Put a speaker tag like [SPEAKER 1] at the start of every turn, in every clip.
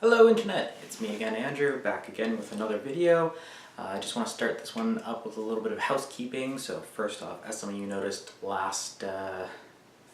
[SPEAKER 1] Hello Internet, it's me again Andrew, back again with another video. I just want to start this one up with a little bit of housekeeping. So first off, as some of you noticed last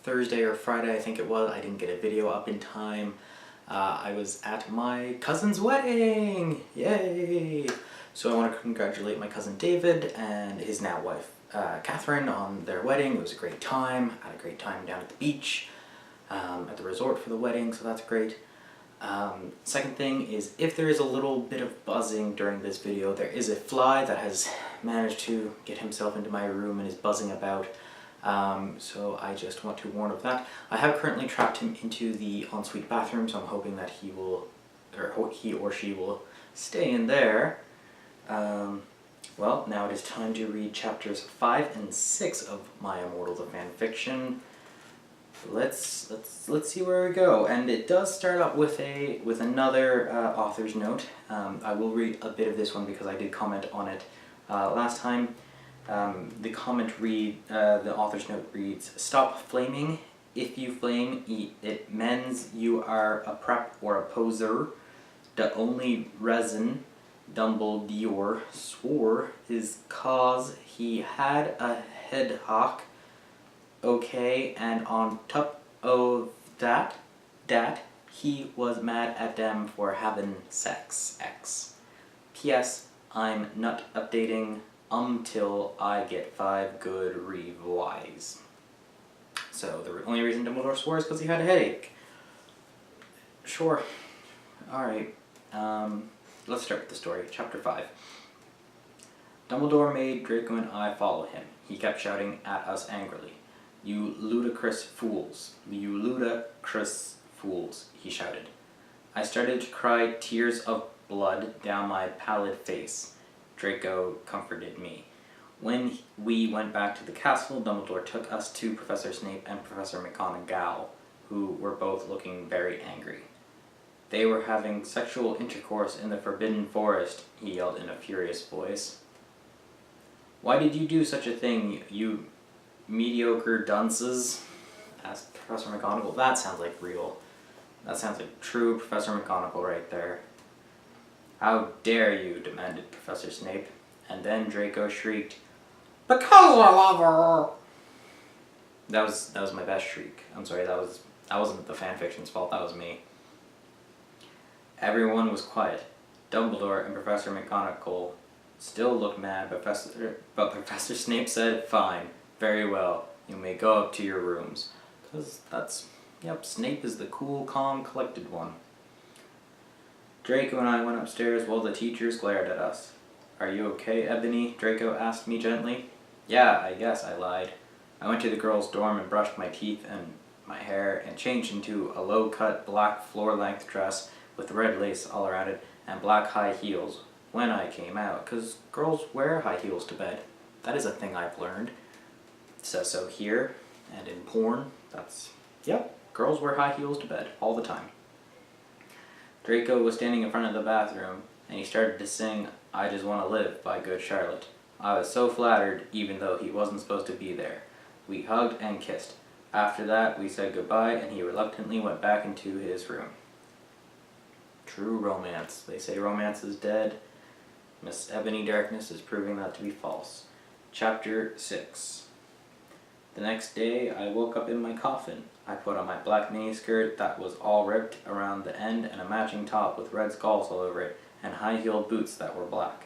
[SPEAKER 1] Thursday or Friday I think it was, I didn't get a video up in time. I was at my cousin's wedding! Yay! So I want to congratulate my cousin David and his now wife Catherine on their wedding. It was a great time. I had a great time down at the beach, at the resort for the wedding, so that's great. Second thing is, if there is a little bit of buzzing during this video, there is a fly that has managed to get himself into my room and is buzzing about. So I just want to warn of that. I have currently trapped him into the ensuite bathroom, so I'm hoping that he or she will stay in there. Well, now it is time to read chapters 5 and 6 of My Immortal, the fanfiction. Let's see where we go, and it does start out with another author's note. I will read a bit of this one because I did comment on it last time. The author's note reads, "Stop flaming. If you flame, it means you are a prep or a poser. The only reason Dumbledore swore is 'cause he had a head hawk. Okay, and on top of that, he was mad at them for having sex. X. P.S. I'm not updating until I get 5 good replies." So the only reason Dumbledore swore is because he had a headache. Sure. Alright. Let's start with the story. Chapter 5. Dumbledore made Draco and I follow him. He kept shouting at us angrily. "You ludicrous fools! You ludicrous fools!" he shouted. I started to cry tears of blood down my pallid face. Draco comforted me. When we went back to the castle, Dumbledore took us to Professor Snape and Professor McGonagall, who were both looking very angry. "They were having sexual intercourse in the Forbidden Forest," he yelled in a furious voice. "Why did you do such a thing, you mediocre dunces?" asked Professor McGonagall. That sounds like real. That sounds like true Professor McGonagall right there. "How dare you?" demanded Professor Snape. And then Draco shrieked, "Because I love her!" That was my best shriek. I'm sorry, that wasn't the fanfiction's fault, that was me. Everyone was quiet. Dumbledore and Professor McGonagall still looked mad, but Professor Snape said, "Fine. Very well, you may go up to your rooms." Because Snape is the cool, calm, collected one. Draco and I went upstairs while the teachers glared at us. "Are you okay, Ebony?" Draco asked me gently. "Yeah, I guess," I lied. I went to the girls' dorm and brushed my teeth and my hair and changed into a low-cut black floor-length dress with red lace all around it and black high heels when I came out, because girls wear high heels to bed. That is a thing I've learned. It says so here, and in porn, girls wear high heels to bed, all the time. Draco was standing in front of the bathroom, and he started to sing "I Just Want to Live" by Good Charlotte. I was so flattered, even though he wasn't supposed to be there. We hugged and kissed. After that, we said goodbye, and he reluctantly went back into his room. True romance. They say romance is dead. Miss Ebony Darkness is proving that to be false. Chapter 6. The next day, I woke up in my coffin. I put on my black miniskirt that was all ripped around the end and a matching top with red skulls all over it and high-heeled boots that were black.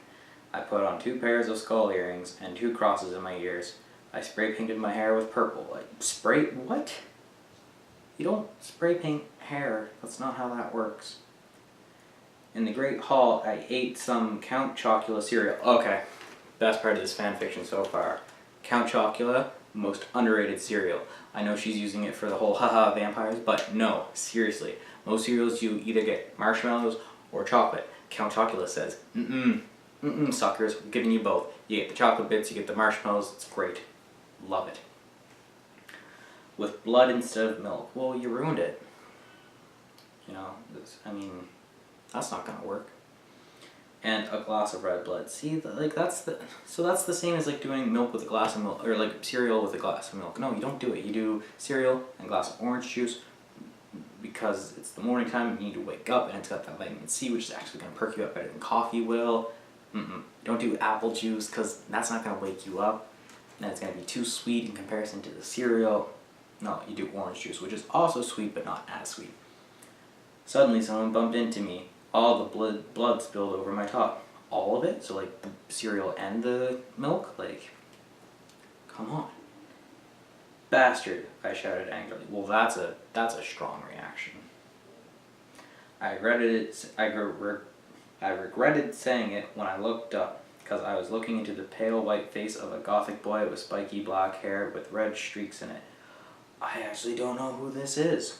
[SPEAKER 1] I put on 2 pairs of skull earrings and 2 crosses in my ears. I spray painted my hair with purple. What? You don't spray paint hair. That's not how that works. In the Great Hall, I ate some Count Chocula cereal. Okay, best part of this fanfiction so far. Count Chocula, most underrated cereal. I know she's using it for the whole haha vampires, but no, seriously. Most cereals you either get marshmallows or chocolate. Count Chocula says, suckers, I'm giving you both. You get the chocolate bits, you get the marshmallows, it's great. Love it. With blood instead of milk. Well, you ruined it. That's not gonna work. And a glass of red blood. See, that's the same as doing milk with a glass of milk, or cereal with a glass of milk. No, you don't do it. You do cereal and a glass of orange juice, because it's the morning time and you need to wake up, and it's got that vitamin C, which is actually going to perk you up better than coffee will. Don't do apple juice, because that's not going to wake you up. And it's going to be too sweet in comparison to the cereal. No, you do orange juice, which is also sweet, but not as sweet. Suddenly, someone bumped into me. All the blood spilled over my top. All of it? So, like, the cereal and the milk? Like, come on. Bastard, I shouted angrily. Well, that's a strong reaction. I regretted saying it when I looked up, because I was looking into the pale white face of a gothic boy with spiky black hair with red streaks in it. I actually don't know who this is.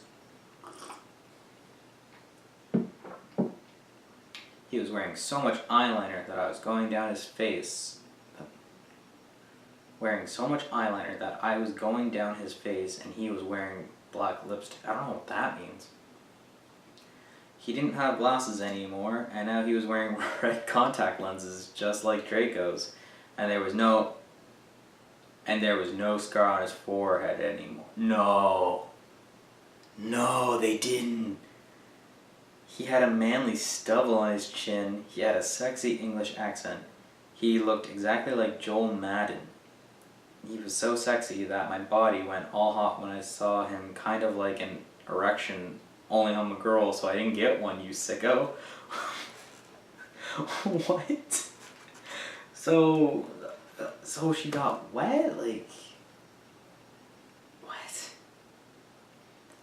[SPEAKER 1] He was wearing so much eyeliner that I was going down his face. And he was wearing black lipstick. I don't know what that means. He didn't have glasses anymore, and now he was wearing red contact lenses, just like Draco's. And there was no scar on his forehead anymore. No, they didn't. He had a manly stubble on his chin. He had a sexy English accent. He looked exactly like Joel Madden. He was so sexy that my body went all hot when I saw him, kind of like an erection, only on the girl, so I didn't get one, you sicko. What? So she got wet? Like, what?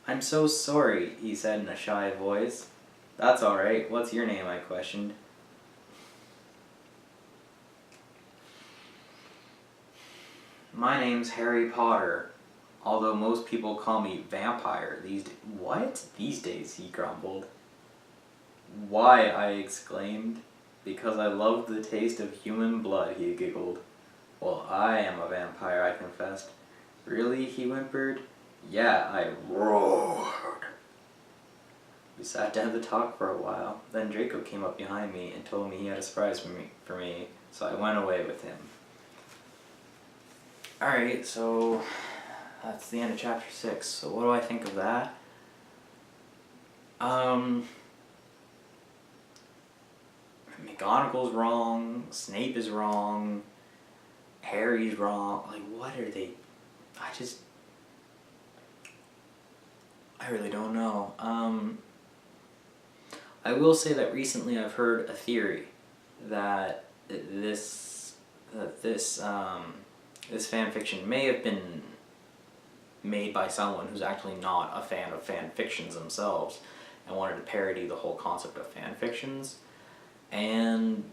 [SPEAKER 1] I'm so sorry, he said in a shy voice. That's alright. What's your name? I questioned. My name's Harry Potter, although most people call me Vampire these days. What? These days, he grumbled. Why? I exclaimed. Because I love the taste of human blood, he giggled. Well, I am a vampire, I confessed. Really? He whimpered. Yeah, I roared. We sat down to talk for a while. Then Draco came up behind me and told me he had a surprise for me, so I went away with him. Alright, so that's the end of chapter 6. So what do I think of that? McGonagall's wrong, Snape is wrong, Harry's wrong. Like, what are they? I really don't know. I will say that recently I've heard a theory that this fanfiction may have been made by someone who's actually not a fan of fanfictions themselves and wanted to parody the whole concept of fanfictions. And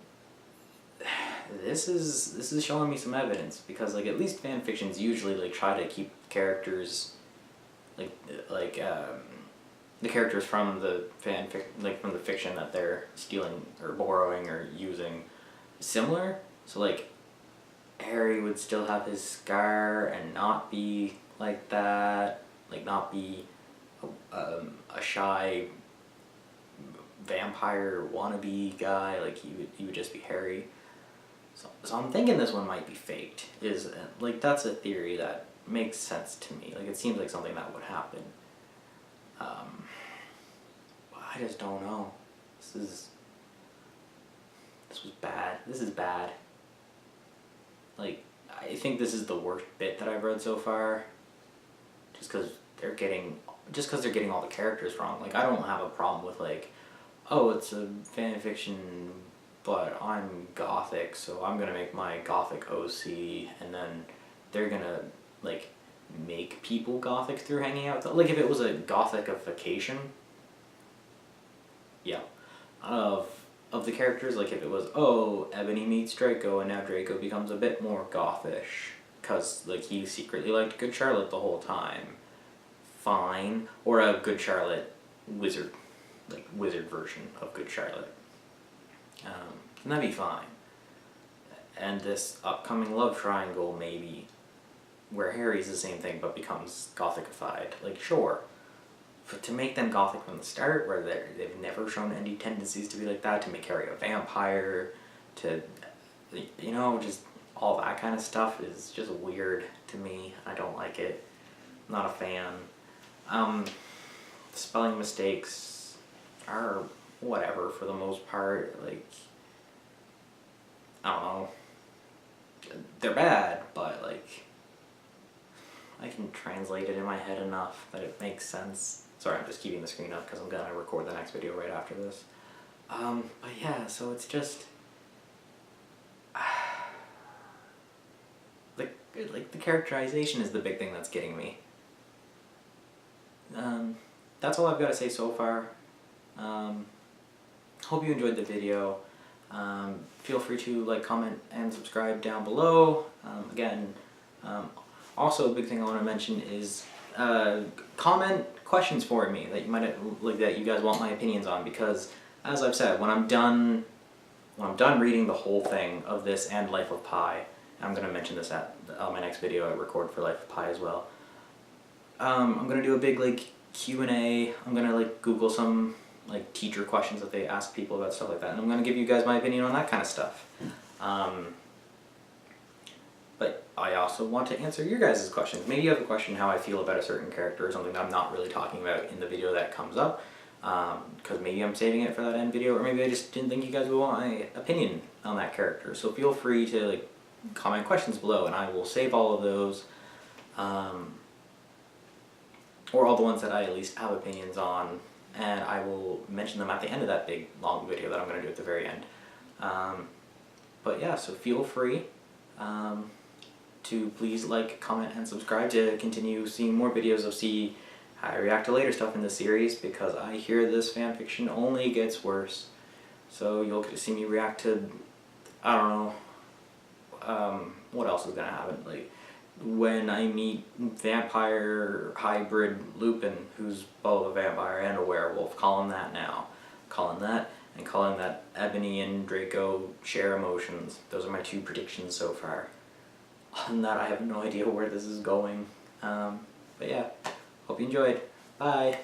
[SPEAKER 1] this is showing me some evidence, because like at least fanfictions usually like try to keep characters like the characters from the from the fiction that they're stealing or borrowing or using similar. So like Harry would still have his scar and not be like that, like not be a shy vampire wannabe guy. Like he would just be Harry. So I'm thinking this one might be faked. Like that's a theory that makes sense to me. Like it seems like something that would happen. I just don't know. This was bad. This is bad. Like, I think this is the worst bit that I've read so far. Just because they're getting all the characters wrong. Like, I don't have a problem with like, oh, it's a fan fiction, but I'm gothic, so I'm gonna make my gothic OC, and then they're gonna like make people gothic through hanging out. Like if it was a gothicification, yeah, of the characters, like if it was, oh, Ebony meets Draco and now Draco becomes a bit more gothish because like he secretly liked Good Charlotte the whole time, fine. Or a Good Charlotte wizard version of Good Charlotte, and that'd be fine. And this upcoming love triangle maybe, where Harry's the same thing but becomes gothicified, like sure. But to make them gothic from the start, where they've never shown any tendencies to be like that, to make Harry a vampire, to, you know, just all that kind of stuff is just weird to me. I don't like it. I'm not a fan. spelling mistakes are whatever for the most part. Like, I don't know. They're bad, but like, I can translate it in my head enough that it makes sense. Sorry, I'm just keeping the screen up because I'm gonna record the next video right after this. But yeah, so it's just like the characterization is the big thing that's getting me. That's all I've got to say so far. Hope you enjoyed the video. Feel free to like, comment, and subscribe down below. Again, also a big thing I want to mention is comment questions for me that you might like, that you guys want my opinions on, because as I've said, when I'm done reading the whole thing of this and Life of Pi, and I'm going to mention this at my next video I record for Life of Pi as well. I'm going to do a big like Q&A. I'm going to like Google some like teacher questions that they ask people about stuff like that, and I'm going to give you guys my opinion on that kind of stuff. But I also want to answer your guys' questions. Maybe you have a question how I feel about a certain character or something that I'm not really talking about in the video that comes up, because maybe I'm saving it for that end video, or maybe I just didn't think you guys would want my opinion on that character. So feel free to like comment questions below, and I will save all of those, or all the ones that I at least have opinions on, and I will mention them at the end of that big long video that I'm going to do at the very end. But yeah, so feel free to please like, comment, and subscribe to continue seeing more videos of how I react to later stuff in the series, because I hear this fanfiction only gets worse. So you'll get to see me react to, I don't know, what else is gonna happen? Like, when I meet vampire hybrid Lupin, who's both a vampire and a werewolf, call him that now. Call him that, and call him that Ebony and Draco share emotions. Those are my 2 predictions so far. Other than that, I have no idea where this is going. But yeah, hope you enjoyed. Bye!